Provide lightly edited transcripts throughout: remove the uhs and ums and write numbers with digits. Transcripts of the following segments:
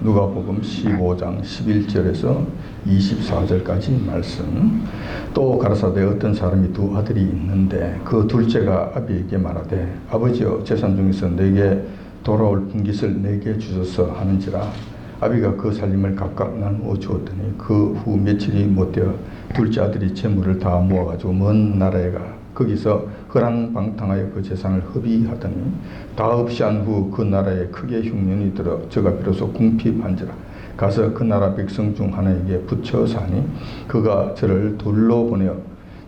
누가복음 15장 11절에서 24절까지 말씀. 또 가라사대 어떤 사람이 두 아들이 있는데 그 둘째가 아비에게 말하되 아버지여 재산 중에서 내게 돌아올 분깃을 내게 주소서 하는지라. 아비가 그 살림을 각각 나누어 주었더니 그 후 며칠이 못되어 둘째 아들이 재물을 다 모아가지고 먼 나라에 가 거기서 허랑방탕하여 그 재산을 허비하더니 다 없이 한 후 그 나라에 크게 흉년이 들어 저가 비로소 궁핍한지라. 가서 그 나라 백성 중 하나에게 붙여 사니 그가 저를 돌로 보내어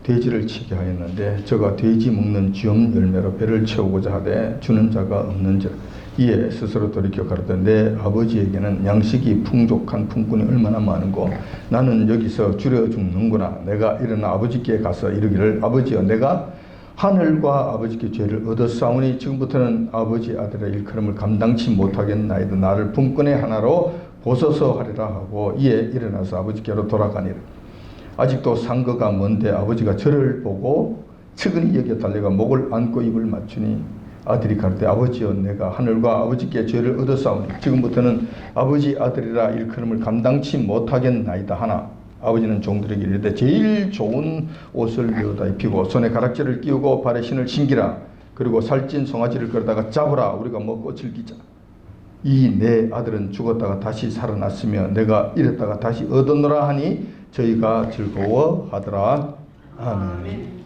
돼지를 치게 하였는데 저가 돼지 먹는 쥐엄 열매로 배를 채우고자 하되 주는 자가 없는지라. 이에 스스로 돌이켜 가로되 내 아버지에게는 양식이 풍족한 품꾼이 얼마나 많은고 나는 여기서 줄여 죽는구나. 내가 일어나 아버지께 가서 이르기를 아버지여 내가 하늘과 아버지께 죄를 얻었사오니 지금부터는 아버지 아들의 일컬음을 감당치 못하겠나이다. 나를 품꾼의 하나로 보소서 하리라 하고 이에 일어나서 아버지께로 돌아가니라. 아직도 상거가 먼데 아버지가 저를 보고 측은히 여겨 달려가 목을 안고 입을 맞추니 아들이 가로되 아버지여 내가 하늘과 아버지께 죄를 얻었사오니 지금부터는 아버지 아들이라 일컬음을 감당치 못하겠나이다 하나 아버지는 종들에게 이르되 제일 좋은 옷을 내어다 입히고 손에 가락지를 끼우고 발에 신을 신기라. 그리고 살찐 송아지를 끌다가 잡으라. 우리가 먹고 즐기자. 이 내 아들은 죽었다가 다시 살아났으며 내가 이랬다가 다시 얻었노라 하니 저희가 즐거워하더라. 아멘.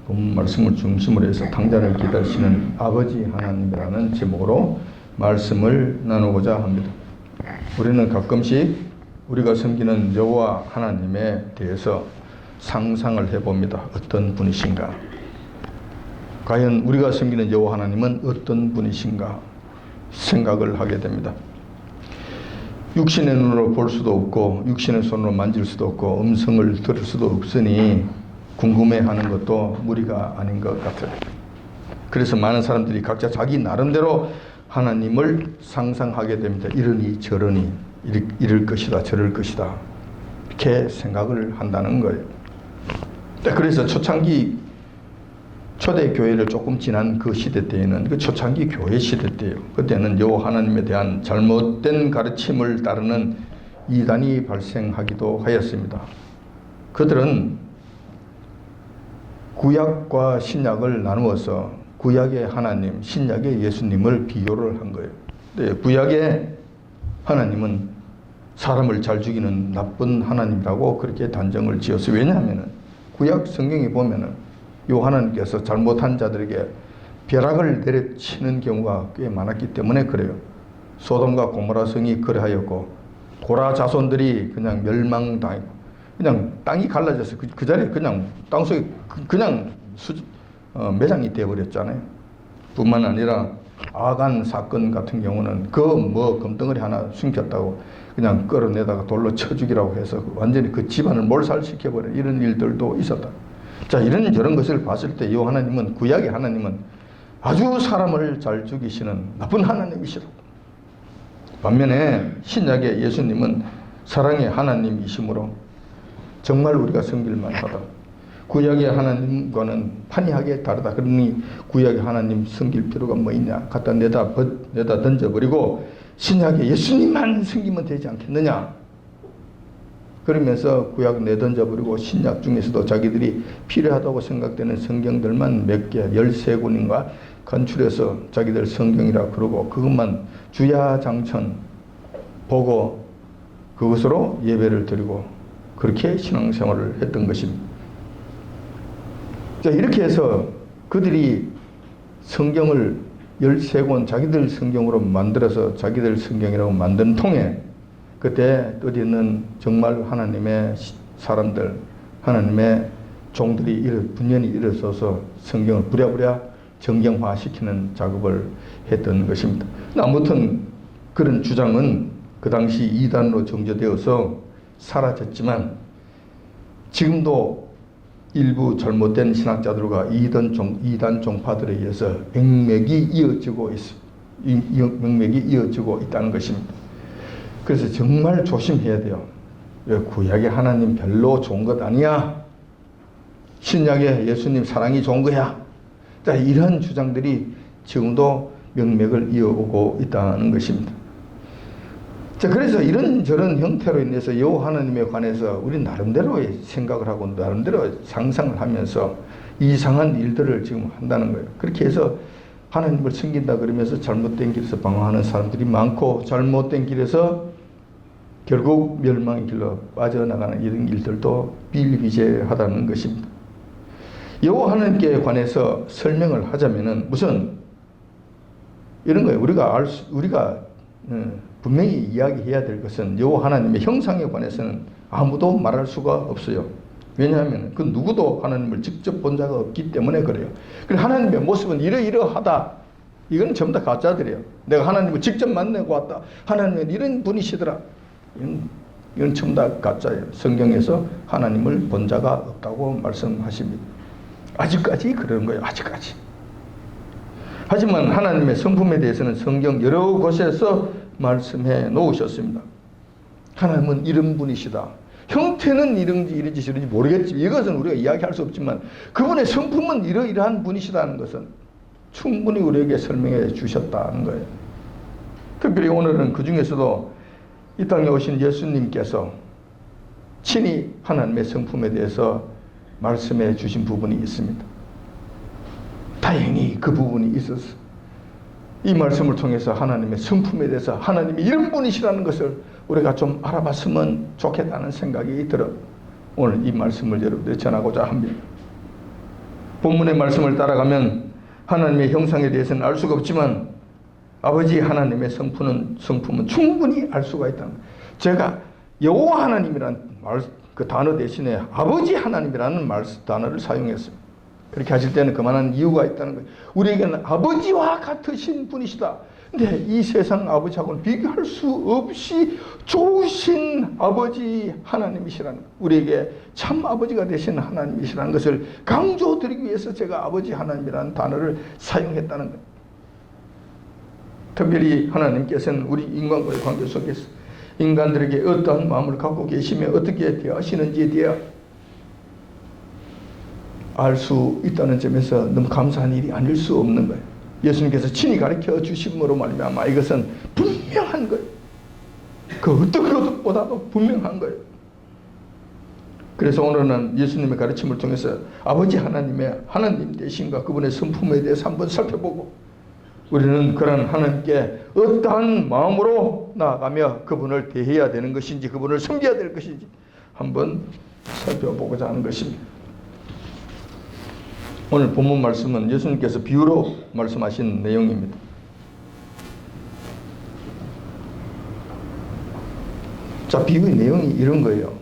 본 말씀을 중심으로 해서 당자를 기다리시는 아버지 하나님이라는 제목으로 말씀을 나누고자 합니다. 우리는 가끔씩 우리가 섬기는 여호와 하나님에 대해서 상상을 해봅니다. 어떤 분이신가? 과연 우리가 섬기는 여호와 하나님은 어떤 분이신가? 생각을 하게 됩니다. 육신의 눈으로 볼 수도 없고 육신의 손으로 만질 수도 없고 음성을 들을 수도 없으니 궁금해하는 것도 무리가 아닌 것 같아요. 그래서 많은 사람들이 각자 자기 나름대로 하나님을 상상하게 됩니다. 이러니 저러니 이럴 것이다 저럴 것이다 이렇게 생각을 한다는 거예요. 그래서 초창기 초대교회를 조금 지난 그 시대 때에는 그 초창기 교회 시대 때예요. 그때는 여호와 하나님에 대한 잘못된 가르침을 따르는 이단이 발생하기도 하였습니다. 그들은 구약과 신약을 나누어서 구약의 하나님, 신약의 예수님을 비교를 한 거예요. 구약의 하나님은 사람을 잘 죽이는 나쁜 하나님이라고 그렇게 단정을 지었어요. 왜냐하면 구약 성경에 보면은 요 하나님께서 잘못한 자들에게 벼락을 내려치는 경우가 꽤 많았기 때문에 그래요. 소돔과 고모라 성이 그래하였고 고라 자손들이 그냥 멸망당했고 그냥 땅이 갈라져서 그 자리에 그냥 땅속에 그냥 매장이 되어버렸잖아요. 뿐만 아니라 아간 사건 같은 경우는 그 뭐 금덩어리 하나 숨겼다고 그냥 끌어내다가 돌로 쳐 죽이라고 해서 완전히 그 집안을 몰살시켜버린 이런 일들도 있었다. 자, 이런 저런 것을 봤을 때 이 하나님은 구약의 하나님은 아주 사람을 잘 죽이시는 나쁜 하나님이시라고. 반면에 신약의 예수님은 사랑의 하나님이시므로 정말 우리가 섬길 만하다. 구약의 하나님과는 판이하게 다르다. 그러니 구약의 하나님 섬길 필요가 뭐 있냐? 갖다 내다 던져버리고 신약의 예수님만 섬기면 되지 않겠느냐? 그러면서 구약 내던져버리고 신약 중에서도 자기들이 필요하다고 생각되는 성경들만 몇 개, 13권인가 간출해서 자기들 성경이라 그러고 그것만 주야장천 보고 그것으로 예배를 드리고 그렇게 신앙생활을 했던 것입니다. 자, 이렇게 해서 그들이 성경을 13권 자기들 성경으로 만들어서 자기들 성경이라고 만든 통에 그때 뜻있는 정말 하나님의 사람들, 하나님의 종들이 분연히 일어서서 성경을 부랴부랴 정경화시키는 작업을 했던 것입니다. 아무튼 그런 주장은 그 당시 이단으로 정죄되어서 사라졌지만 지금도 일부 잘못된 신학자들과 이단 종파들에 의해서 맥맥이 이어지고 있다는 것입니다. 그래서 정말 조심해야 돼요. 왜 구약의 하나님 별로 좋은 것 아니야? 신약의 예수님 사랑이 좋은 거야? 자, 이런 주장들이 지금도 명맥을 이어오고 있다는 것입니다. 자, 그래서 이런저런 형태로 인해서 여호와 하나님에 관해서 우리 나름대로의 생각을 하고 나름대로 상상을 하면서 이상한 일들을 지금 한다는 거예요. 그렇게 해서 하나님을 섬긴다 그러면서 잘못된 길에서 방황하는 사람들이 많고, 잘못된 길에서 결국 멸망의 길로 빠져나가는 이런 일들도 비일비재하다는 것입니다. 여호와 하나님께 관해서 설명을 하자면은 우선 이런 거예요. 우리가 분명히 이야기해야 될 것은 여호와 하나님의 형상에 관해서는 아무도 말할 수가 없어요. 왜냐하면 그 누구도 하나님을 직접 본 자가 없기 때문에 그래요. 그리고 하나님의 모습은 이러이러하다. 이건 전부 다 가짜들이에요. 내가 하나님을 직접 만나고 왔다. 하나님은 이런 분이시더라. 이건 전부 다 가짜예요. 성경에서 하나님을 본 자가 없다고 말씀하십니다. 아직까지 그런 거예요. 아직까지. 하지만 하나님의 성품에 대해서는 성경 여러 곳에서 말씀해 놓으셨습니다. 하나님은 이런 분이시다. 형태는 이런지 저런지 모르겠지만, 이것은 우리가 이야기할 수 없지만 그분의 성품은 이러이러한 분이시다는 것은 충분히 우리에게 설명해 주셨다는 거예요. 특별히 오늘은 그 중에서도 이 땅에 오신 예수님께서 친히 하나님의 성품에 대해서 말씀해 주신 부분이 있습니다. 다행히 그 부분이 있었어. 이 말씀을 통해서 하나님의 성품에 대해서 하나님이 이런 분이시라는 것을 우리가 좀 알아봤으면 좋겠다는 생각이 들어 오늘 이 말씀을 여러분들이 전하고자 합니다. 본문의 말씀을 따라가면 하나님의 형상에 대해서는 알 수가 없지만 아버지 하나님의 성품은 충분히 알 수가 있다는 거예요. 제가 여호와 하나님이라는 그 단어 대신에 아버지 하나님이라는 단어를 사용했어요. 그렇게 하실 때는 그만한 이유가 있다는 거예요. 우리에게는 아버지와 같으신 분이시다. 근데 이 세상 아버지하고는 비교할 수 없이 좋으신 아버지 하나님이시라는 거예요. 우리에게 참 아버지가 되신 하나님이시라는 것을 강조드리기 위해서 제가 아버지 하나님이라는 단어를 사용했다는 거예요. 특별히 하나님께서는 우리 인간과의 관계 속에서 인간들에게 어떠한 마음을 갖고 계시며 어떻게 대하시는지에 대해 알 수 있다는 점에서 너무 감사한 일이 아닐 수 없는 거예요. 예수님께서 친히 가르쳐 주심으로 말미암아 이것은 분명한 거예요. 그 어떤 것보다도 분명한 거예요. 그래서 오늘은 예수님의 가르침을 통해서 아버지 하나님의 하나님 되신가 그분의 성품에 대해서 한번 살펴보고, 우리는 그런 하나님께 어떠한 마음으로 나아가며 그분을 대해야 되는 것인지, 그분을 섬겨야 될 것인지 한번 살펴보고자 하는 것입니다. 오늘 본문 말씀은 예수님께서 비유로 말씀하신 내용입니다. 자, 비유의 내용이 이런 거예요.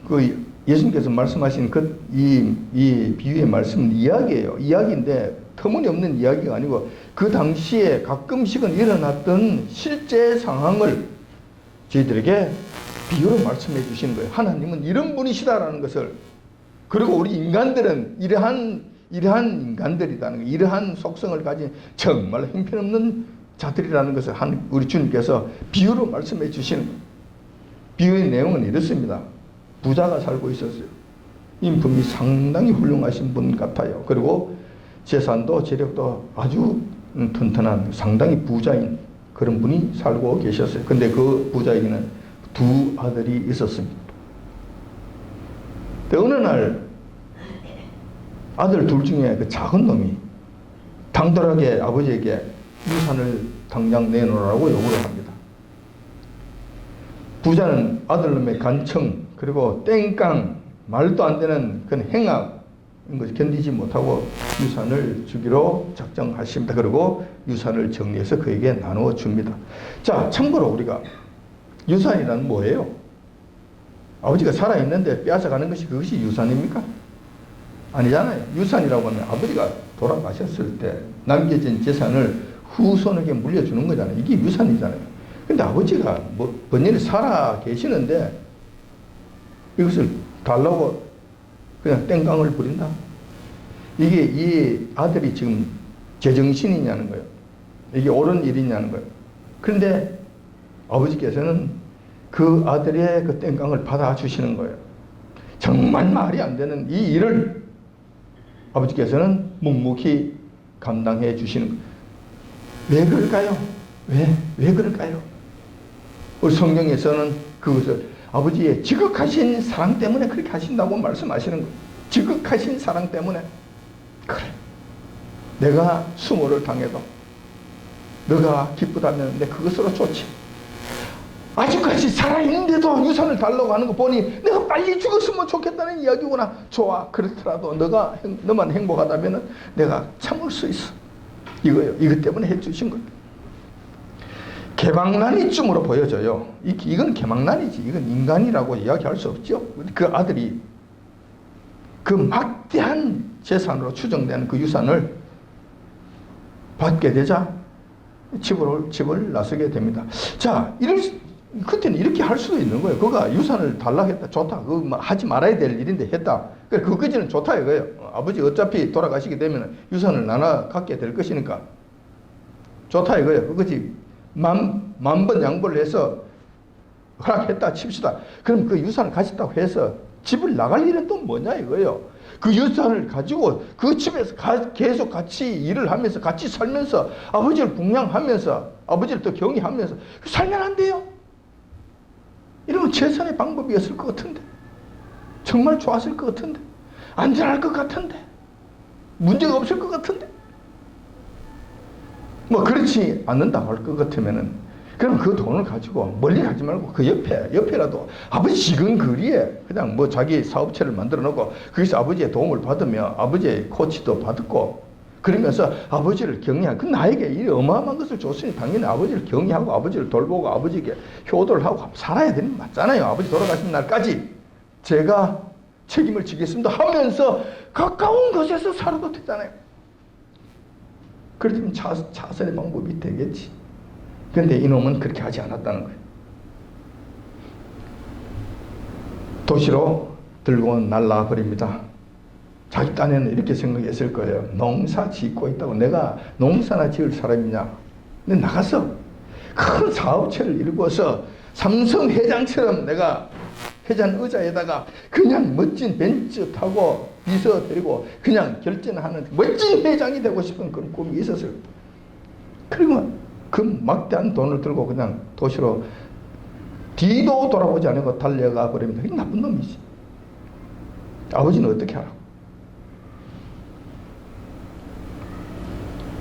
그 예수님께서 말씀하신 이 비유의 말씀은 이야기예요. 이야기인데 터무니없는 이야기가 아니고 그 당시에 가끔씩은 일어났던 실제 상황을 저희들에게 비유로 말씀해 주시는 거예요. 하나님은 이런 분이시다라는 것을, 그리고 우리 인간들은 이러한 인간들이라는 거, 이러한 속성을 가진 정말 형편없는 자들이라는 것을 우리 주님께서 비유로 말씀해 주시는 거예요. 비유의 내용은 이렇습니다. 부자가 살고 있었어요. 인품이 상당히 훌륭하신 분 같아요. 그리고 재산도 재력도 아주 튼튼한 상당히 부자인 그런 분이 살고 계셨어요. 근데 그 부자에게는 두 아들이 있었습니다. 어느 날 아들 둘 중에 그 작은 놈이 당돌하게 아버지에게 유산을 당장 내놓으라고 요구를 합니다. 부자는 아들놈의 간청 그리고 땡깡 말도 안 되는 그런 행악 이런 것을 견디지 못하고 유산을 주기로 작정하십니다. 그리고 유산을 정리해서 그에게 나누어 줍니다. 자, 참고로 우리가 유산이란 뭐예요? 아버지가 살아있는데 빼앗아가는 것이 그것이 유산입니까? 아니잖아요. 유산이라고 하면 아버지가 돌아가셨을 때 남겨진 재산을 후손에게 물려주는 거잖아요. 이게 유산이잖아요. 근데 아버지가 번연히 살아 계시는데 이것을 달라고 그냥 땡깡을 부린다? 이게 이 아들이 지금 제정신이냐는 거예요. 이게 옳은 일이냐는 거예요. 그런데 아버지께서는 그 아들의 그 땡깡을 받아주시는 거예요. 정말 말이 안 되는 이 일을 아버지께서는 묵묵히 감당해 주시는 거예요. 왜 그럴까요? 왜 그럴까요? 우리 성경에서는 그것을 아버지의 지극하신 사랑 때문에 그렇게 하신다고 말씀하시는 거예요. 지극하신 사랑 때문에. 그래, 내가 수모를 당해도 너가 기쁘다면 내 그것으로 좋지. 아직까지 살아있는데도 유산을 달라고 하는 거 보니 내가 빨리 죽었으면 좋겠다는 이야기구나. 좋아, 그렇더라도 너만 행복하다면 내가 참을 수 있어. 이거요. 이것 때문에 해주신 거예요. 개망난이쯤으로 보여져요. 이건 개망난이지. 이건 인간이라고 이야기할 수 없죠. 그 아들이 그 막대한 재산으로 추정되는 그 유산을 받게 되자 집을 나서게 됩니다. 자, 그때는 이렇게 할 수도 있는 거예요. 그가 유산을 달라고 했다. 좋다. 그거 하지 말아야 될 일인데 했다. 그까지는 좋다 이거예요. 아버지 어차피 돌아가시게 되면 유산을 나눠 갖게 될 것이니까 좋다 이거예요. 그거지. 만 번 양보를 해서 허락했다 칩시다. 그럼 그 유산을 가졌다고 해서 집을 나갈 일은 또 뭐냐 이거예요. 그 유산을 가지고 그 집에서 계속 같이 일을 하면서 같이 살면서 아버지를 공양하면서 아버지를 또 경외하면서 살면 안 돼요. 이러면 최선의 방법이었을 것 같은데, 정말 좋았을 것 같은데, 안전할 것 같은데, 문제가 없을 것 같은데, 뭐 그렇지 않는다고 할 것 같으면은 그럼 그 돈을 가지고 멀리 가지 말고 그 옆에라도 아버지 지금 거리에 그냥 뭐 자기 사업체를 만들어 놓고 거기서 아버지의 도움을 받으며 아버지의 코치도 받고 그러면서 아버지를 경외하고, 그 나에게 이 어마어마한 것을 줬으니 당연히 아버지를 경외하고 아버지를 돌보고 아버지에게 효도를 하고 살아야 되는 게 맞잖아요. 아버지 돌아가신 날까지 제가 책임을 지겠습니다 하면서 가까운 곳에서 살아도 되잖아요. 그렇다면 자선의 방법이 되겠지. 그런데 이놈은 그렇게 하지 않았다는 거예요. 도시로 들고 날라버립니다. 자기 딴에는 이렇게 생각했을 거예요. 농사 짓고 있다고 내가 농사나 지을 사람이냐. 근데 나가서 큰 사업체를 일궈서 삼성 회장처럼 내가 회장 의자에다가 그냥 멋진 벤츠 타고 비서 데리고 그냥 결전하는 멋진 회장이 되고 싶은 그런 꿈이 있었어요. 그리고 그 막대한 돈을 들고 그냥 도시로 뒤도 돌아보지 않고 달려가 버립니다. 이게 나쁜 놈이지. 아버지는 어떻게 하라고?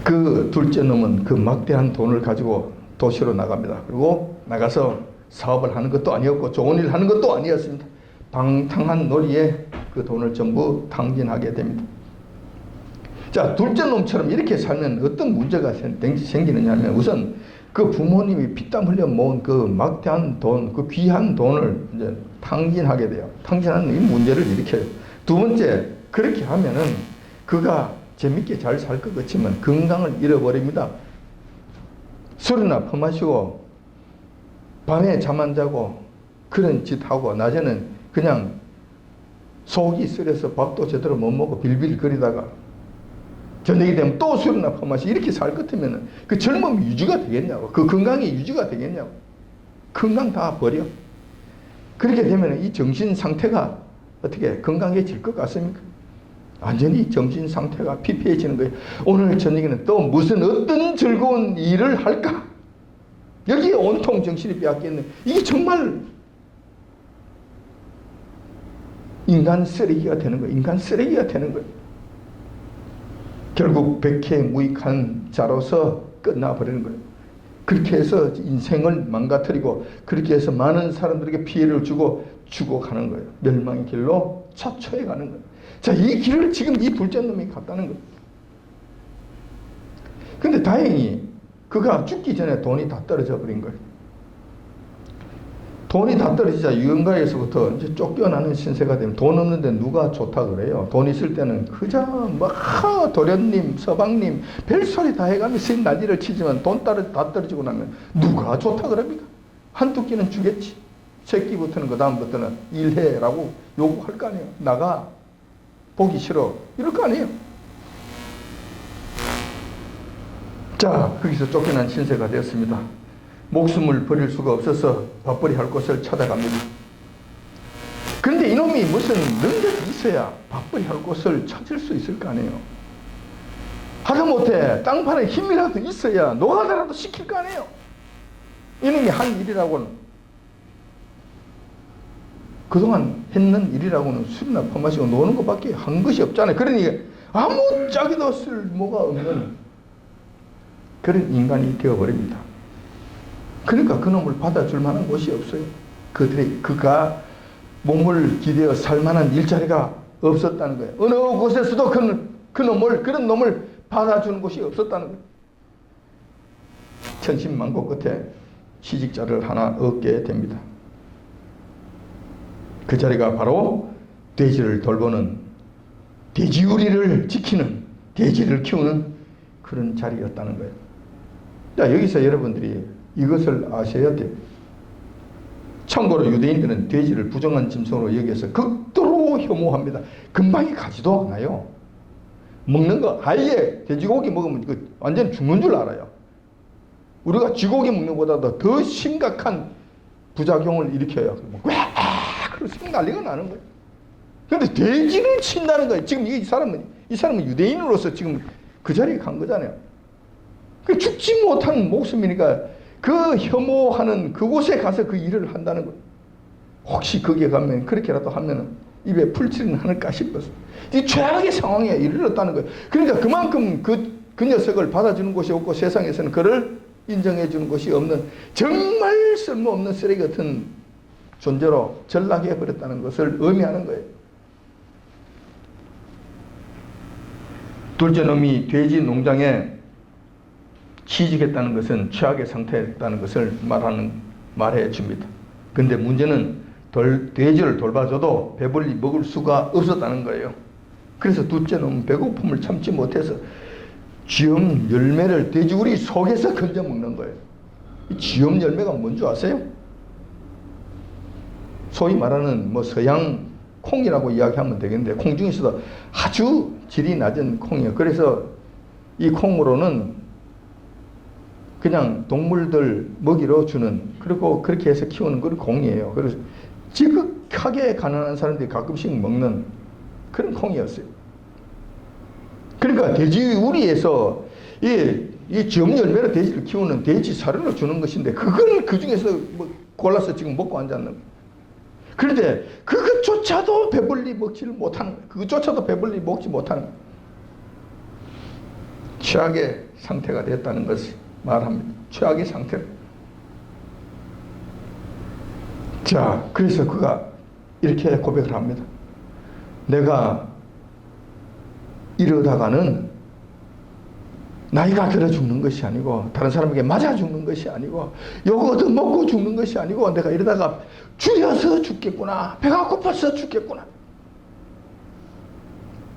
그 둘째 놈은 그 막대한 돈을 가지고 도시로 나갑니다. 그리고 나가서 사업을 하는 것도 아니었고 좋은 일 하는 것도 아니었습니다. 방탕한 놀이에 그 돈을 전부 탕진하게 됩니다. 자, 둘째 놈처럼 이렇게 살면 어떤 문제가 생기느냐 하면 우선 그 부모님이 피땀 흘려 모은 그 막대한 돈, 그 귀한 돈을 이제 탕진하게 돼요. 탕진하는 이 문제를 일으켜요. 두 번째, 그렇게 하면은 그가 재밌게 잘 살 것 같지만 건강을 잃어버립니다. 술이나 퍼마시고 밤에 잠 안 자고 그런 짓 하고 낮에는 그냥 속이 쓰려서 밥도 제대로 못 먹고 빌빌거리다가 저녁이 되면 또 술이나 퍼마시 이렇게 살 것 같으면 그 젊음이 유지가 되겠냐고, 그 건강이 유지가 되겠냐고. 건강 다 버려. 그렇게 되면 이 정신 상태가 어떻게 건강해질 것 같습니까? 완전히 정신 상태가 피폐해지는 거예요. 오늘 저녁에는 또 무슨 어떤 즐거운 일을 할까? 여기에 온통 정신이 빼앗겼네. 이게 정말 인간 쓰레기가 되는 거예요. 인간 쓰레기가 되는 거예요. 결국 백해무익한 자로서 끝나버리는 거예요. 그렇게 해서 인생을 망가뜨리고 그렇게 해서 많은 사람들에게 피해를 주고 죽어가는 거예요. 멸망의 길로 차초해 가는 거예요. 자, 이 길을 지금 이 둘째 놈이 갔다는 거예요. 근데 다행히 그가 죽기 전에 돈이 다 떨어져 버린 거예요. 돈이 다 떨어지자 유흥가에서부터 이제 쫓겨나는 신세가 되면 돈 없는데 누가 좋다 그래요. 돈 있을 때는 그저 막 도련님, 서방님 별소리 다 해가면서 난리를 치지만 돈 다 떨어지고 나면 누가 좋다 그럽니까? 한두 끼는 주겠지. 새끼부터는 그 다음부터는 일해라고 요구할 거 아니에요. 나가. 보기 싫어. 이럴 거 아니에요. 자, 거기서 쫓겨난 신세가 되었습니다. 목숨을 버릴 수가 없어서 밥벌이 할 곳을 찾아갑니다. 그런데 이놈이 무슨 능력이 있어야 밥벌이 할 곳을 찾을 수 있을 거 아니에요. 하다못해 땅판에 힘이라도 있어야 노가다라도 시킬 거 아니에요. 이놈이 한 일이라고는 그동안 했는 일이라고는 술이나 퍼마시고 노는 것밖에 한 것이 없잖아요. 그러니 아무 짝에도 쓸모가 없는 그런 인간이 되어버립니다. 그러니까 그놈을 받아줄 만한 곳이 없어요. 그가 몸을 기대어 살 만한 일자리가 없었다는 거예요. 어느 곳에서도 그런 놈을 받아주는 곳이 없었다는 거예요. 천신만고 끝에 시집자를 하나 얻게 됩니다. 그 자리가 바로 돼지를 돌보는, 돼지우리를 지키는, 돼지를 키우는 그런 자리였다는 거예요. 자, 여기서 여러분들이 이것을 아셔야 돼요. 참고로 유대인들은 돼지를 부정한 짐승으로 여기서 극도로 혐오합니다. 금방에 가지도 않아요. 먹는 거 아예 돼지고기 먹으면 완전 죽는 줄 알아요. 우리가 쥐고기 먹는 것보다 더 심각한 부작용을 일으켜요. 그래서 난리가 나는 거예요. 그런데 돼지를 친다는 거예요. 지금 이 사람은 유대인으로서 지금 그 자리에 간 거잖아요. 죽지 못한 목숨이니까 그 혐오하는 그곳에 가서 그 일을 한다는 거예요. 혹시 거기에 가면 그렇게라도 하면 입에 풀칠은 않을까 싶어서. 이 최악의 상황에 이르렀다는 거예요. 그러니까 그만큼 그 녀석을 받아주는 곳이 없고 세상에서는 그를 인정해 주는 곳이 없는 정말 쓸모없는 쓰레기 같은 존재로 전락해 버렸다는 것을 의미하는 거예요. 둘째 놈이 돼지 농장에 취직했다는 것은 최악의 상태였다는 것을 말해 줍니다. 근데 문제는 돼지를 돌봐줘도 배불리 먹을 수가 없었다는 거예요. 그래서 둘째 놈은 배고픔을 참지 못해서 쥐엄 열매를 돼지우리 속에서 건져 먹는 거예요. 이 쥐엄 열매가 뭔지 아세요? 소위 말하는 서양 콩이라고 이야기하면 되겠는데, 콩 중에서도 아주 질이 낮은 콩이에요. 그래서 이 콩으로는 그냥 동물들 먹이로 주는, 그리고 그렇게 해서 키우는 그런 콩이에요. 그래서 지극하게 가난한 사람들이 가끔씩 먹는 그런 콩이었어요. 그러니까 돼지우리에서 이 쥐엄 열매로 돼지를 키우는 돼지 사료를 주는 것인데, 그걸 그 중에서 골라서 지금 먹고 앉았는 거예요. 그런데 그것조차도 배불리 먹지를 못하는 거예요. 그것조차도 배불리 먹지 못하는 거예요. 최악의 상태가 됐다는 것을 말합니다. 최악의 상태. 자, 그래서 그가 이렇게 고백을 합니다. 내가 이러다가는 나이가 들어 죽는 것이 아니고, 다른 사람에게 맞아 죽는 것이 아니고, 요거 얻어 먹고 죽는 것이 아니고, 내가 이러다가 줄여서 죽겠구나. 배가 고파서 죽겠구나.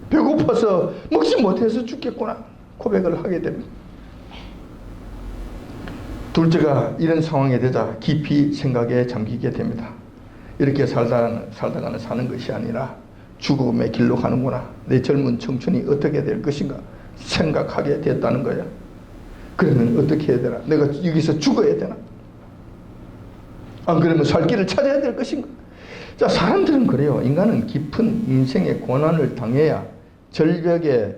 배고파서 먹지 못해서 죽겠구나. 고백을 하게 됩니다. 둘째가 이런 상황에 되자 깊이 생각에 잠기게 됩니다. 이렇게 살다가는 사는 것이 아니라 죽음의 길로 가는구나. 내 젊은 청춘이 어떻게 될 것인가 생각하게 됐다는 거야. 그러면 어떻게 해야 되나? 내가 여기서 죽어야 되나? 안 그러면 살 길을 찾아야 될 것인가? 자, 사람들은 그래요. 인간은 깊은 인생의 고난을 당해야, 절벽에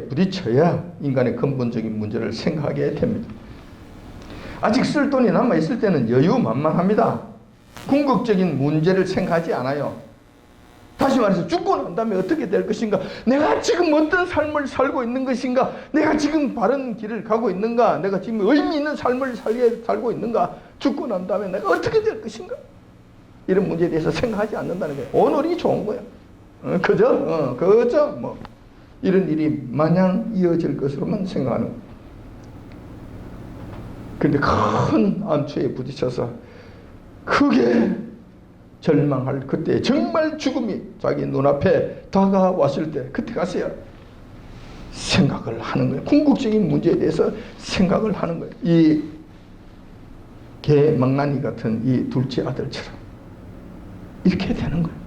부딪혀야 인간의 근본적인 문제를 생각하게 됩니다. 아직 쓸 돈이 남아있을 때는 여유만만합니다. 궁극적인 문제를 생각하지 않아요. 다시 말해서 죽고 난 다음에 어떻게 될 것인가? 내가 지금 어떤 삶을 살고 있는 것인가? 내가 지금 바른 길을 가고 있는가? 내가 지금 의미 있는 삶을 살고 있는가? 죽고 난 다음에 내가 어떻게 될 것인가? 이런 문제에 대해서 생각하지 않는다는 거예요. 오늘이 좋은 거야. 그저 이런 일이 마냥 이어질 것으로만 생각하는 거예요. 그런데 큰 암초에 부딪혀서 크게 절망할 그때, 정말 죽음이 자기 눈앞에 다가왔을 때, 그때 가서야 생각을 하는 거예요. 궁극적인 문제에 대해서 생각을 하는 거예요. 이 개망나니 같은 이 둘째 아들처럼 이렇게 되는 거예요.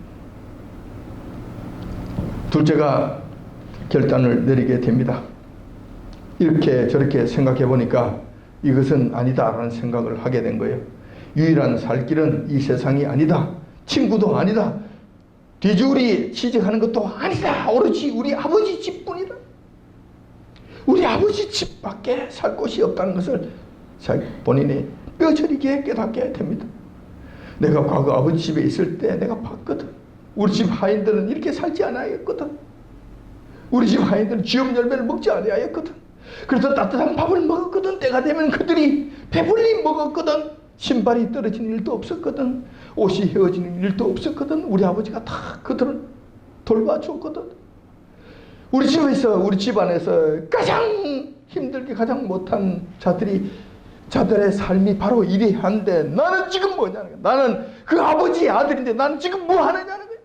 둘째가 결단을 내리게 됩니다. 이렇게 저렇게 생각해 보니까 이것은 아니다라는 생각을 하게 된 거예요. 유일한 살 길은 이 세상이 아니다. 친구도 아니다. 돼지우리 취직하는 것도 아니다. 오로지 우리 아버지 집뿐이다. 우리 아버지 집밖에 살 곳이 없다는 것을 본인이 뼈저리게 깨닫게 됩니다. 내가 과거 아버지 집에 있을 때 내가 봤거든. 우리 집 하인들은 이렇게 살지 않아야겠거든. 우리 집 하인들은 쥐업 열매를 먹지 않아야겠거든. 그래서 따뜻한 밥을 먹었거든. 때가 되면 그들이 배불리 먹었거든. 신발이 떨어지는 일도 없었거든. 옷이 헤어지는 일도 없었거든. 우리 아버지가 다 그들을 돌봐줬거든. 우리 집에서, 우리 집안에서 가장 힘들게 가장 못한 자들의 삶이 바로 이러한데 나는 지금 뭐냐는 거야. 나는 그 아버지의 아들인데 나는 지금 뭐 하느냐는 거야.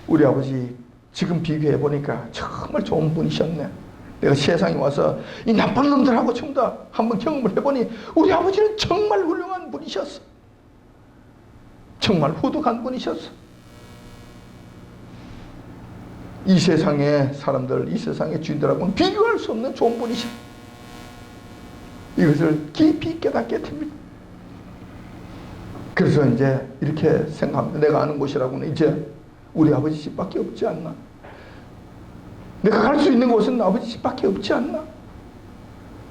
우리 아버지 지금 비교해 보니까 정말 좋은 분이셨네. 내가 세상에 와서 이 나쁜 놈들하고 전부 다 한번 경험을 해보니 우리 아버지는 정말 훌륭한 분이셨어. 정말 후덕한 분이셨어. 이 세상의 사람들, 이 세상의 주인들하고는 비교할 수 없는 좋은 분이셔. 이것을 깊이 깨닫게 됩니다. 그래서 이제 이렇게 생각합니다. 내가 아는 곳이라고는 이제 우리 아버지 집밖에 없지 않나. 내가 갈 수 있는 곳은 아버지 집밖에 없지 않나.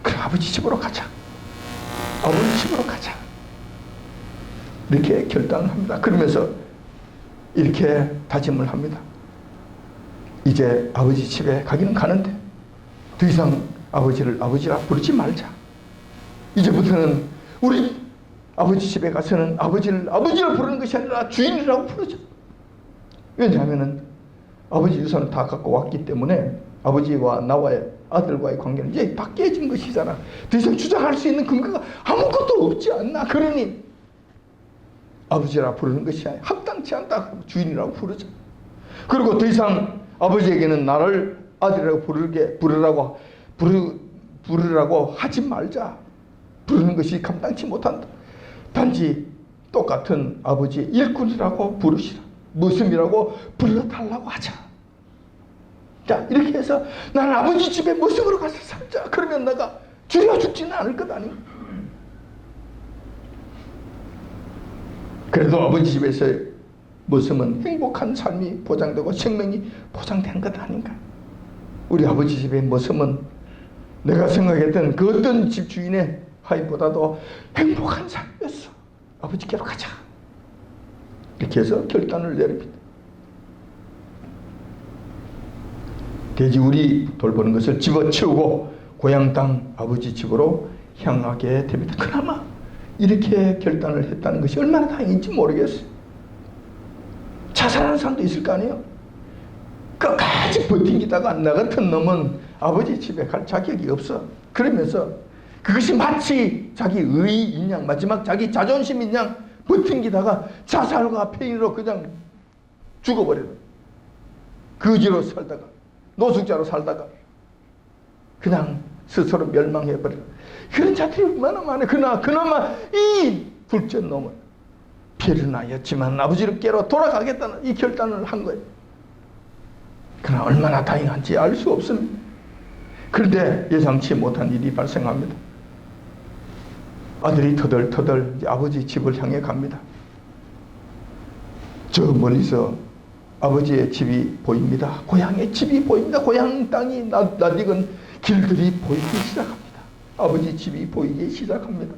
그래, 아버지 집으로 가자. 아버지 집으로 가자. 이렇게 결단을 합니다. 그러면서 이렇게 다짐을 합니다. 이제 아버지 집에 가기는 가는데 더 이상 아버지를 아버지라 부르지 말자. 이제부터는 우리 아버지 집에 가서는 아버지를 아버지라 부르는 것이 아니라 주인이라고 부르자. 왜냐하면 아버지 유산을 다 갖고 왔기 때문에 아버지와 나와의 아들과의 관계는 이제 다 깨진 것이잖아. 더 이상 주장할 수 있는 근거가 아무것도 없지 않나. 그러니 아버지라 부르는 것이 아니라 합당치 않다. 주인이라고 부르자. 그리고 더 이상 아버지에게는 나를 아들이라고 부르라고 하지 말자. 부르는 것이 감당치 못한다. 단지 똑같은 아버지의 일꾼이라고 부르시라. 머슴이라고 불러달라고 하자. 자, 이렇게 해서 나는 아버지 집에 머슴으로 가서 살자. 그러면 내가 줄여 죽지는 않을 것 아닌가. 그래도 아버지 집에서 머슴은 행복한 삶이 보장되고 생명이 보장된 것 아닌가. 우리 아버지 집의 머슴은 내가 생각했던 그 어떤 집 주인의 하인보다도 행복한 삶이었어. 아버지께로 가자. 이렇게 해서 결단을 내립니다. 돼지 우리 돌보는 것을 집어치우고 고향 땅 아버지 집으로 향하게 됩니다. 그나마 이렇게 결단을 했다는 것이 얼마나 다행인지 모르겠어요. 자살하는 사람도 있을 거 아니에요. 끝까지 버티기다가 나 같은 놈은 아버지 집에 갈 자격이 없어. 그러면서 그것이 마치 자기 의인 양, 마지막 자기 자존심인 양 버티기다가 자살과 폐인으로 그냥 죽어버려요. 거지로 살다가, 노숙자로 살다가 그냥 스스로 멸망해버려. 그런 자들이 얼마나 많아요. 그나마 이 둘째 놈은 피해를 하였지만 아버지께로 돌아가겠다는 이 결단을 한 거예요. 그러나 얼마나 다행한지 알 수 없습니다. 그런데 예상치 못한 일이 발생합니다. 아들이 터덜터덜 아버지 집을 향해 갑니다. 저 멀리서 아버지의 집이 보입니다. 고향의 집이 보입니다. 고향 땅이 낯익은 길들이 보이기 시작합니다. 아버지 집이 보이기 시작합니다.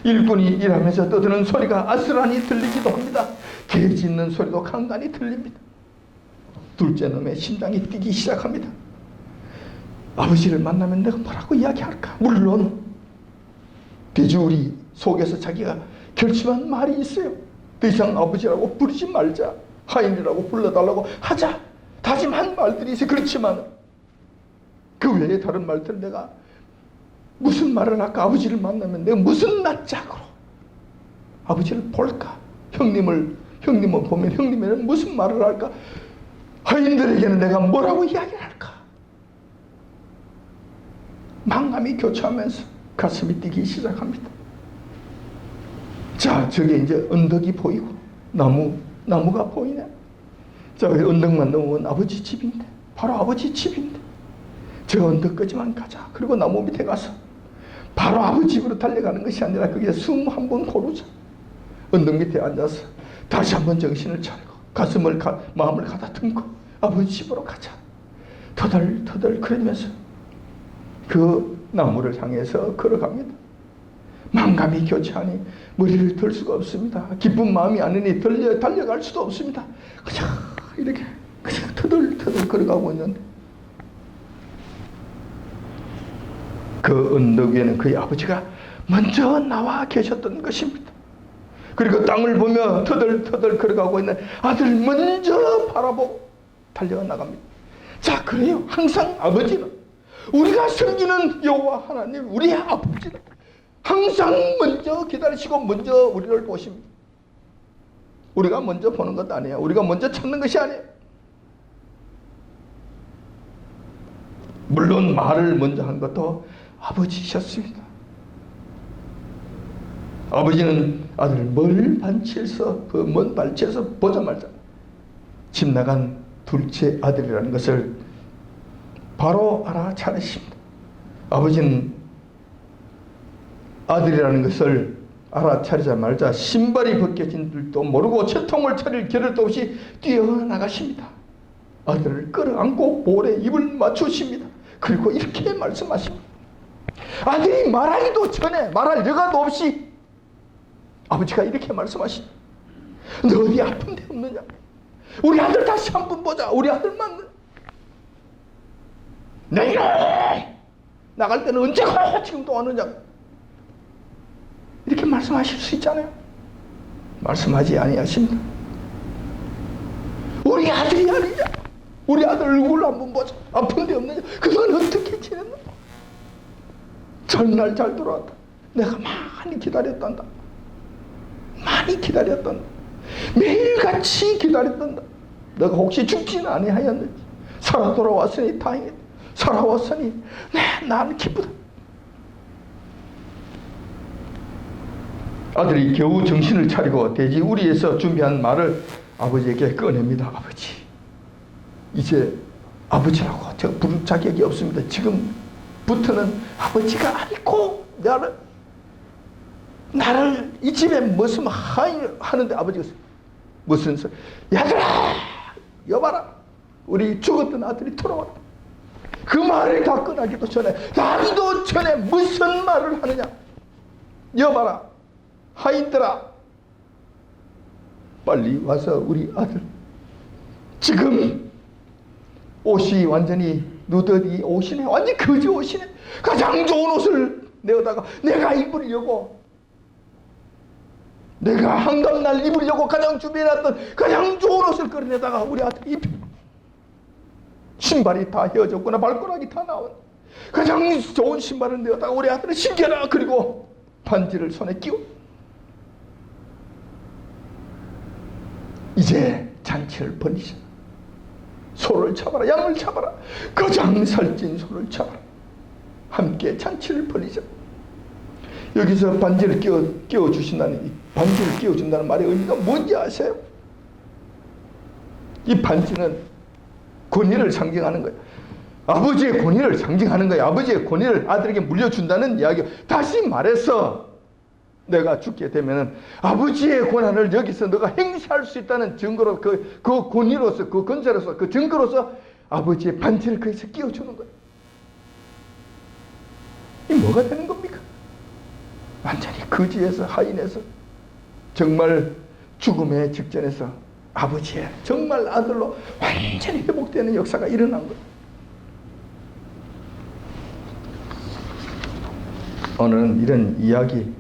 일꾼이 일하면서 떠드는 소리가 아스란히 들리기도 합니다. 개 짖는 소리도 간간히 들립니다. 둘째 놈의 심장이 뛰기 시작합니다. 아버지를 만나면 내가 뭐라고 이야기할까? 물론 돼지우리 속에서 자기가 결심한 말이 있어요. 더 이상 아버지라고 부르지 말자. 하인이라고 불러달라고 하자. 다짐한 말들이 있어요. 그렇지만 그 외에 다른 말들은 내가 무슨 말을 할까? 아버지를 만나면 내가 무슨 낯짝으로 아버지를 볼까? 형님을 보면 형님에는 무슨 말을 할까? 하인들에게는 내가 뭐라고 이야기를 할까? 망감이 교차하면서 가슴이 뛰기 시작합니다. 자, 저게 이제 언덕이 보이고 나무가 보이네. 자, 언덕만 넘으면 아버지 집인데, 바로 아버지 집인데, 저 언덕까지만 가자. 그리고 나무 밑에 가서 바로 아버지 집으로 달려가는 것이 아니라 거기에 숨 한 번 고르자. 언덕 밑에 앉아서 다시 한번 정신을 차리고 마음을 가다듬고 아버지 집으로 가자. 터덜터덜 그러면서 그 나무를 향해서 걸어갑니다. 망감이 교차하니 머리를 들 수가 없습니다. 기쁜 마음이 아니니 달려갈 수도 없습니다. 그냥 이렇게 그냥 터덜터덜 걸어가고 있는데 그 언덕 위에는 그의 아버지가 먼저 나와 계셨던 것입니다. 그리고 땅을 보며 터덜터덜 걸어가고 있는 아들 먼저 바라보고 달려가 나갑니다. 자, 그래요. 항상 아버지는, 우리가 섬기는 여호와 하나님, 우리의 아버지는 항상 먼저 기다리시고 먼저 우리를 보십니다. 우리가 먼저 보는 것 아니에요. 우리가 먼저 찾는 것이 아니에요. 물론 말을 먼저 한 것도 아버지셨습니다. 아버지는 아들을 먼 발치에서, 그 먼 발치에서 보자마자 집 나간 둘째 아들이라는 것을 바로 알아차리십니다. 아버지는 아들이라는 것을 알아차리자마자 신발이 벗겨진 줄도 모르고 채통을 차릴 겨를도 없이 뛰어나가십니다. 아들을 끌어안고 볼에 입을 맞추십니다. 그리고 이렇게 말씀하십니다. 아들이 말하기도 전에, 말할 여가도 없이 아버지가 이렇게 말씀하십니다. 너 어디 아픈 데 없느냐? 우리 아들 다시 한번 보자. 우리 아들만. 내일 나갈 때는 언제고 지금도 오느냐? 이렇게 말씀하실 수 있잖아요. 말씀하지 아니하십니다. 우리 아들이 아니냐? 우리 아들 얼굴 한번 보자. 아픈 데 없느냐? 그동안 어떻게 지냈나? 전날 잘 돌아왔다. 내가 많이 기다렸단다. 많이 기다렸단다. 매일같이 기다렸단다. 내가 혹시 죽지는 아니하였는지 살아 돌아왔으니 다행이다. 살아왔으니 나는 기쁘다. 아들이 겨우 정신을 차리고 돼지 우리에서 준비한 말을 아버지에게 꺼냅니다. 아버지, 이제 아버지라고 제가 부를 자격이 없습니다. 지금부터는 아버지가 아니고 나를 이 집에 무슨 하는데 아버지가 무슨 소리, 야들아 여봐라, 우리 죽었던 아들이 돌아왔다. 그 말을 다 끝나기도 전에, 나기도 전에 무슨 말을 하느냐? 여봐라, 하인들아, 빨리 와서 우리 아들, 지금 옷이 완전히 누더기 옷이네. 완전히 거지 옷이네. 가장 좋은 옷을 내어다가 내가 입으려고, 내가 한강날 입으려고 가장 준비해놨던 가장 좋은 옷을 끌어내다가 우리 아들 입혀. 신발이 다 헤어졌구나. 발가락이 다 나온 가장 좋은 신발을 내어다가 우리 아들을 신겨라. 그리고 반지를 손에 끼워. 이제 잔치를 벌이자. 소를 잡아라. 양을 잡아라. 가장 살찐 소를 잡아라. 함께 잔치를 벌이자. 여기서 반지를 끼워주신다는, 반지를 끼워준다는 말의 의미가 뭔지 아세요? 이 반지는 권위를 상징하는 거예요. 아버지의 권위를 상징하는 거예요. 아버지의 권위를 아들에게 물려준다는 이야기예요. 다시 말해서 내가 죽게 되면 아버지의 권한을 여기서 너가 행사할 수 있다는 증거로, 그 권위로서, 그 건설로서, 그 증거로서 아버지의 반지를 거기서 끼워주는 거예요. 이 뭐가 되는 겁니까? 완전히 거지에서, 하인에서, 정말 죽음의 직전에서 아버지의 정말 아들로 완전히 회복되는 역사가 일어난 거예요. 오늘은 이런 이야기,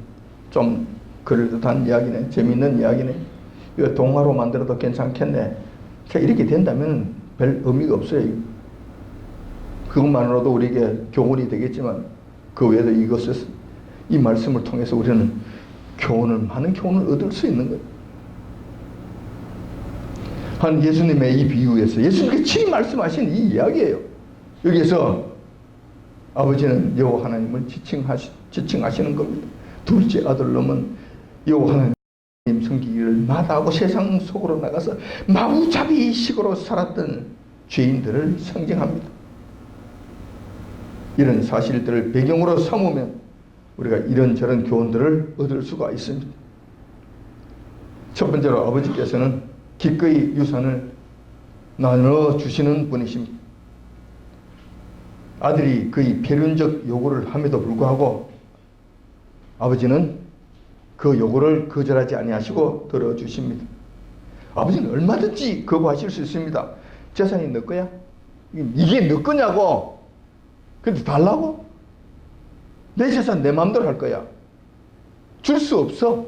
좀 그럴듯한 이야기네, 재밌는 이야기네, 이거 동화로 만들어도 괜찮겠네. 이렇게 된다면 별 의미가 없어요. 그것만으로도 우리에게 교훈이 되겠지만 그 외에도 이 말씀을 통해서 우리는 많은 교훈을 얻을 수 있는 거예요. 한 예수님의 이 비유에서 예수님께서 친히 말씀하신 이 이야기예요. 여기에서 아버지는 여호와 하나님을 지칭하시는 겁니다. 둘째 아들놈은 여호와 하나님 섬기기를 마다하고 세상 속으로 나가서 마구잡이식으로 살았던 죄인들을 상징합니다. 이런 사실들을 배경으로 삼으면 우리가 이런저런 교훈들을 얻을 수가 있습니다. 첫 번째로 아버지께서는 기꺼이 유산을 나눠주시는 분이십니다. 아들이 그의 필연적 요구를 함에도 불구하고 아버지는 그 요구를 거절하지 아니하시고 들어주십니다. 아버지는 얼마든지 거부하실 수 있습니다. 재산이 너 거야? 이게 너 거냐고? 근데 달라고? 내 재산 내 마음대로 할 거야. 줄 수 없어.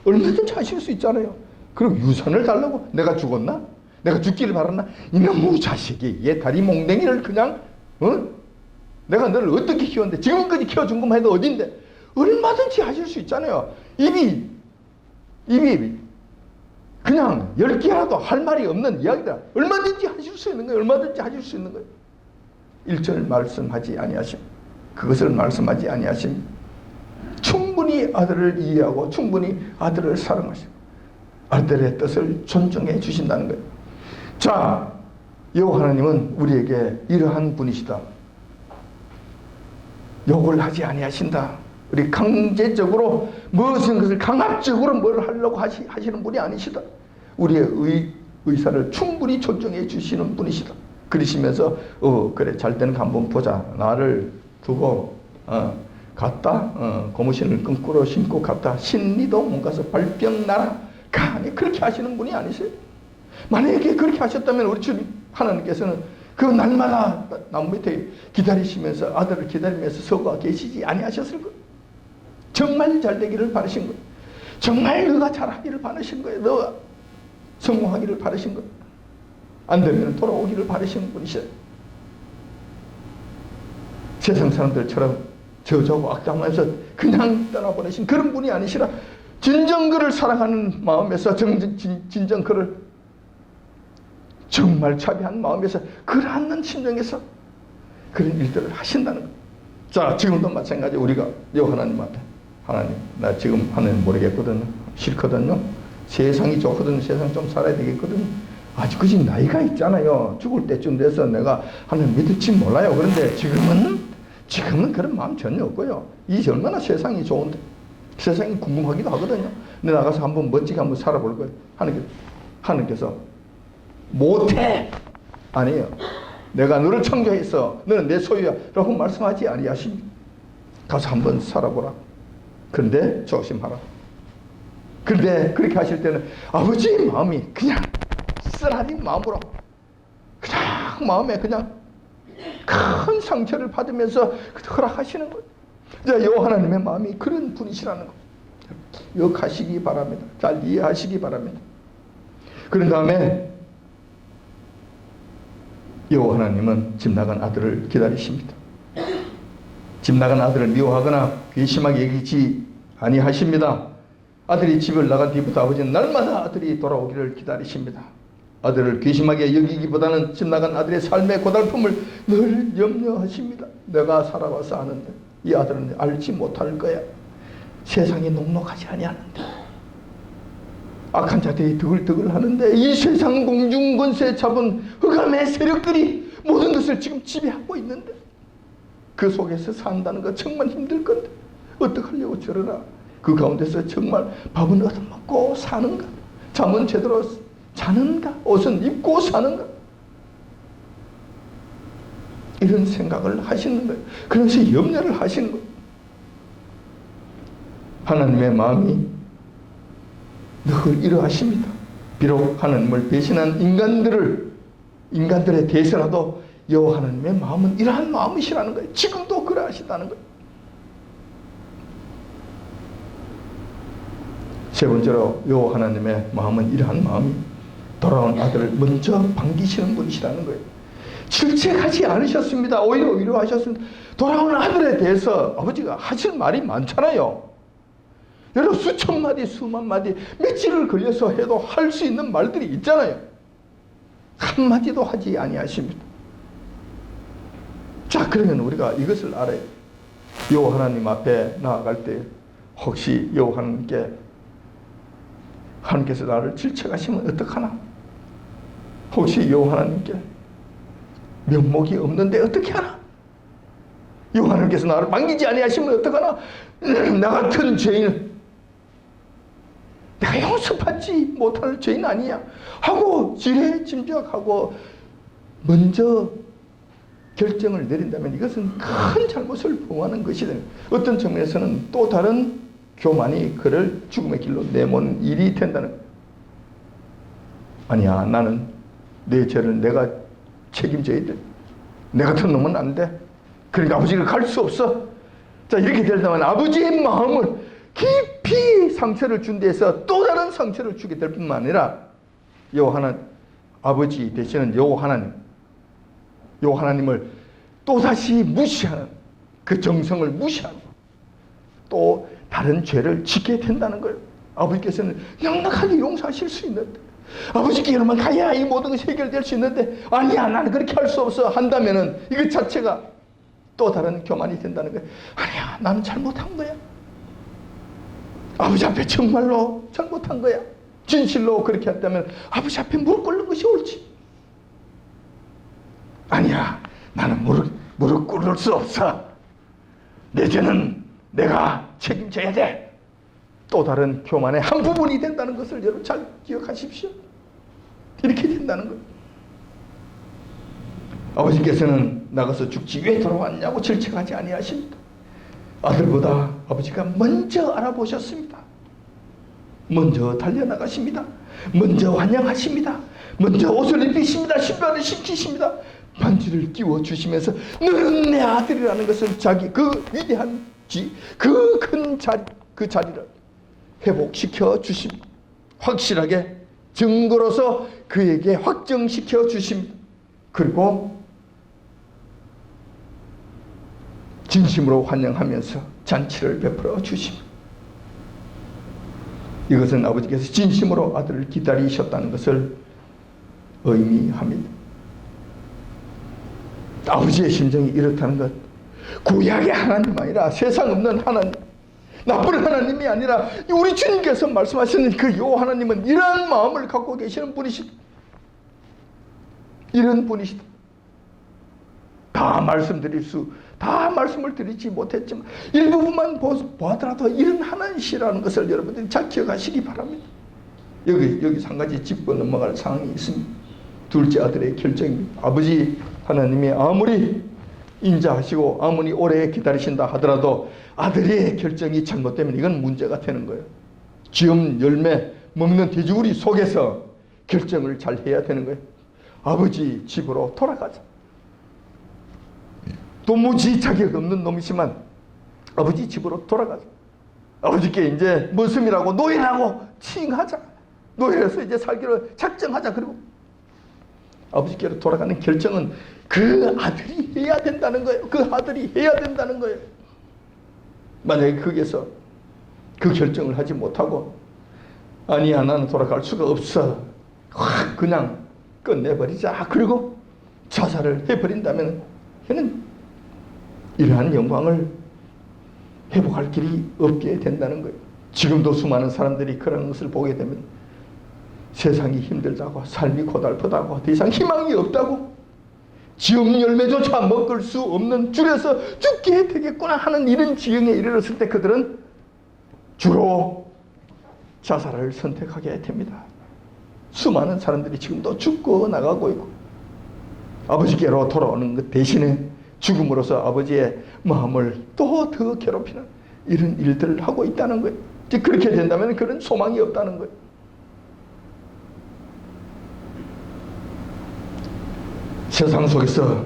얼마든지 하실 수 있잖아요. 그리고 유산을 달라고? 내가 죽었나? 내가 죽기를 바랐나? 이놈의 자식이 얘 다리 몽댕이를 그냥 내가 너를 어떻게 키웠는데 지금까지 키워준 것만 해도 어딘데? 얼마든지 하실 수 있잖아요. 입이 그냥 10개라도 할 말이 없는 이야기다. 얼마든지 하실 수 있는 거예요. 얼마든지 하실 수 있는 거예요. 1절 말씀하지 아니하심. 그것을 말씀하지 아니하심. 충분히 아들을 이해하고 충분히 아들을 사랑하시고 아들의 뜻을 존중해 주신다는 거예요. 자, 여호와 하나님은 우리에게 이러한 분이시다. 욕을 하지 아니하신다. 우리 강제적으로 무엇인 것을 강압적으로 뭘 하려고 하시는 분이 아니시다. 우리의 의사를 충분히 존중해 주시는 분이시다. 그러시면서 그래 잘 되는 거 한번 보자. 나를 두고 갔다 고무신을 거꾸로 신고 갔다. 신리도 못 가서 발병 나라. 감히 그렇게 하시는 분이 아니세요. 만약에 그렇게 하셨다면 우리 주 하나님께서는 그 날마다 나무 밑에 기다리시면서 아들을 기다리면서 서고 계시지 아니하셨을 거예요. 정말 잘 되기를 바라신 거예요. 정말 너가 잘하기를 바라신 거예요. 너가 성공하기를 바라신 거예요. 안 되면 돌아오기를 바라시는 분이셔요. 세상 사람들처럼 저주하고 악담하면서 그냥 떠나보내신 그런 분이 아니시라 진정 그를 사랑하는 마음에서 진정 그를 정말 자비한 마음에서 그러한 심정에서 그런 일들을 하신다는 거예요. 자, 지금도 마찬가지. 우리가 여호와 하나님 앞에 하나님 나 지금 하나님 모르겠거든요. 싫거든요. 세상이 좋거든요. 세상 좀 살아야 되겠거든요. 아직까지 나이가 있잖아요. 죽을 때쯤 돼서 내가 하나님 믿을지 몰라요. 그런데 지금은 그런 마음 전혀 없고요. 이제 얼마나 세상이 좋은데 세상이 궁금하기도 하거든요. 근데 나가서 한번 멋지게 한번 살아볼 거예요. 하나님께서 못해 아니에요. 내가 너를 창조했어. 너는 내 소유야 라고 말씀하지 아니하십니까? 가서 한번 살아보라. 그런데 조심하라. 그런데 그렇게 하실 때는 아버지의 마음이 그냥 쓰라린 마음으로 그냥 마음에 그냥 큰 상처를 받으면서 허락하시는 거예요. 자, 여호와 하나님의 마음이 그런 분이시라는 거 기억하시기 바랍니다. 잘 이해하시기 바랍니다. 그런 다음에 여호와 하나님은 집 나간 아들을 기다리십니다. 집 나간 아들을 미워하거나 괘씸하게 여기지 아니하십니다. 아들이 집을 나간 뒤부터 아버지는 날마다 아들이 돌아오기를 기다리십니다. 아들을 괘씸하게 여기기보다는 집 나간 아들의 삶의 고달픔을 늘 염려하십니다. 내가 살아와서 아는데 이 아들은 알지 못할 거야. 세상이 녹록하지 아니하는데 악한 자들이 드글드글 하는데 이 세상 공중권세 잡은 흑암의 세력들이 모든 것을 지금 지배하고 있는데 그 속에서 산다는 거 정말 힘들 건데 어떡하려고 저러나. 그 가운데서 정말 밥은 얻어먹고 사는가? 잠은 제대로 자는가? 옷은 입고 사는가? 이런 생각을 하시는 거예요. 그래서 염려를 하시는 거예요. 하나님의 마음이 늘 이러하십니다. 비록 하나님을 배신한 인간들에 대해서라도 여호와 하나님의 마음은 이러한 마음이시라는 거예요. 지금도 그러하시다는 거예요. 세 번째로 여호와 하나님의 마음은 이러한 마음이 돌아온 아들을 먼저 반기시는 분이시라는 거예요. 질책하지 않으셨습니다. 오히려 위로하셨습니다. 돌아온 아들에 대해서 아버지가 하실 말이 많잖아요. 여러분 수천 마디 수만 마디 며칠을 걸려서 해도 할 수 있는 말들이 있잖아요. 한마디도 하지 아니하십니다. 자, 그러면 우리가 이것을 알아요. 여호와 하나님 앞에 나아갈 때 혹시 여호와 하나님께서 나를 질책하시면 어떡하나? 혹시 여호와 하나님께 면목이 없는데 어떻게 하나? 여호와 하나님께서 나를 반기지 아니하시면 어떡하나? 나 같은 죄인은 내가 용서받지 못할 죄인 아니야 하고 지레짐작하고 먼저 결정을 내린다면 이것은 큰 잘못을 범하는 것이다. 어떤 측면에서는 또 다른 교만이 그를 죽음의 길로 내모는 일이 된다는 거예요. 아니야, 나는 내 죄를 내가 책임져야 돼. 내 같은 놈은 안 돼. 그러니까 아버지가 갈 수 없어. 자, 이렇게 되려면 아버지의 마음을 깊이 상처를 준 데에서 또 다른 상처를 주게 될 뿐만 아니라 아버지 되시는 하나님을 또다시 무시하는, 그 정성을 무시하는, 또 다른 죄를 짓게 된다는 거예요. 아버지께서는 넉넉하게 용서하실 수 있는데, 아버지께로만 가야 이 모든 것이 해결될 수 있는데, 아니야, 나는 그렇게 할 수 없어 한다면은 이것 자체가 또 다른 교만이 된다는 거예요. 아니야, 나는 잘못한 거야. 아버지 앞에 정말로 잘못한 거야. 진실로 그렇게 했다면 아버지 앞에 무릎 꿇는 것이 옳지. 아니야, 나는 무릎 꿇을 수 없어. 내 죄는 내가 책임져야 돼. 또 다른 교만의 한 부분이 된다는 것을 여러분 잘 기억하십시오. 이렇게 된다는 거예요. 아버지께서는 나가서 죽지 왜 돌아왔냐고 질책하지 아니하십니다. 아들보다 아버지가 먼저 알아보셨습니다. 먼저 달려나가십니다. 먼저 환영하십니다. 먼저 옷을 입히십니다. 신발을 신기십니다. 반지를 끼워주시면서 너는 내 아들이라는 것을 자기 그 위대한 그 큰 자리를 회복시켜 주십니다. 확실하게 증거로서 그에게 확정시켜 주십니다. 그리고 진심으로 환영하면서 잔치를 베풀어 주십니다. 이것은 아버지께서 진심으로 아들을 기다리셨다는 것을 의미합니다. 아버지의 심정이 이렇다는 것, 구약의 하나님 아니라 세상 없는 하나님, 나쁜 하나님이 아니라 우리 주님께서 말씀하시는 그 하나님은 이러한 마음을 갖고 계시는 분이시다. 이런 분이시다. 다 말씀을 드리지 못했지만 일부분만 보더라도 이런 하나님이시라는 것을 여러분들이 잘 기억하시기 바랍니다. 여기서 한 가지 짚고 넘어갈 상황이 있습니다. 둘째 아들의 결정입니다. 아버지 하나님이 아무리 인자하시고 아무리 오래 기다리신다 하더라도 아들의 결정이 잘못되면 이건 문제가 되는 거예요. 쥐엄 열매 먹는 돼지우리 속에서 결정을 잘 해야 되는 거예요. 아버지 집으로 돌아가자. 도무지 자격 없는 놈이지만 아버지 집으로 돌아가자. 아버지께 이제 머슴이라고 노예라고 칭하자. 노예라서 이제 살기로 작정하자. 그리고 아버지께로 돌아가는 결정은 그 아들이 해야 된다는 거예요. 그 아들이 해야 된다는 거예요. 만약에 거기에서 그 결정을 하지 못하고 아니야, 나는 돌아갈 수가 없어, 확 그냥 끝내버리자, 그리고 자살을 해버린다면 걔는 이러한 영광을 회복할 길이 없게 된다는 거예요. 지금도 수많은 사람들이 그런 것을 보게 되면 세상이 힘들다고, 삶이 고달프다고, 더 이상 희망이 없다고, 지음 열매조차 먹을 수 없는, 줄여서 죽게 되겠구나 하는 이런 지경에 이르렀을 때 그들은 주로 자살을 선택하게 됩니다. 수많은 사람들이 지금도 죽고 나가고 있고, 아버지께로 돌아오는 것 대신에 죽음으로써 아버지의 마음을 또 더 괴롭히는 이런 일들을 하고 있다는 거예요. 그렇게 된다면 그런 소망이 없다는 거예요. 세상 속에서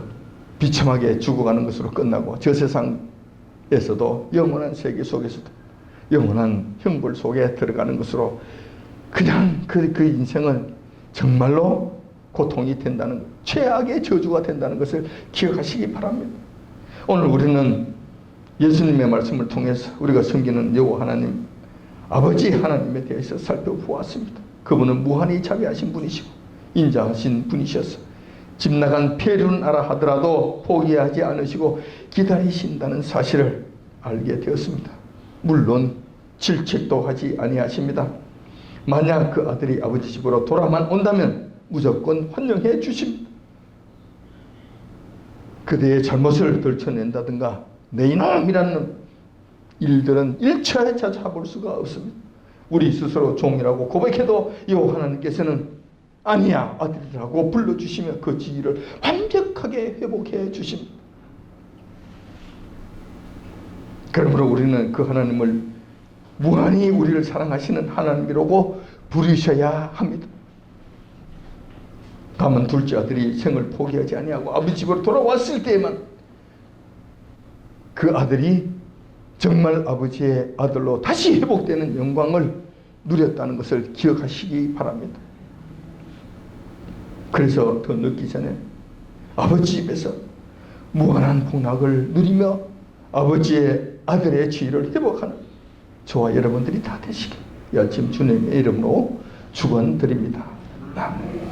비참하게 죽어가는 것으로 끝나고 저 세상에서도 영원한 세계 속에서도 영원한 형벌 속에 들어가는 것으로 그냥 그 인생은 정말로 고통이 된다는 것, 최악의 저주가 된다는 것을 기억하시기 바랍니다. 오늘 우리는 예수님의 말씀을 통해서 우리가 섬기는 여호와 하나님, 아버지 하나님에 대해서 살펴보았습니다. 그분은 무한히 자비하신 분이시고 인자하신 분이셔서 집 나간 폐륜 알아 하더라도 포기하지 않으시고 기다리신다는 사실을 알게 되었습니다. 물론 질책도 하지 아니하십니다. 만약 그 아들이 아버지 집으로 돌아만 온다면 무조건 환영해 주십니다. 그대의 잘못을 들춰낸다든가 내 이놈이라는 일들은 일체에 찾아볼 수가 없습니다. 우리 스스로 종이라고 고백해도 여호와 하나님께서는 아니야 아들이라고 불러주시며 그 지위를 완벽하게 회복해 주십니다. 그러므로 우리는 그 하나님을 무한히 우리를 사랑하시는 하나님이라고 부르셔야 합니다. 다만 둘째 아들이 생을 포기하지 아니하고 아버지 집으로 돌아왔을 때에만 그 아들이 정말 아버지의 아들로 다시 회복되는 영광을 누렸다는 것을 기억하시기 바랍니다. 그래서 더 늦기 전에 아버지 집에서 무한한 복락을 누리며 아버지의 아들의 지위를 회복하는 저와 여러분들이 다 되시길 이 아침 주님의 이름으로 축원드립니다. 아멘.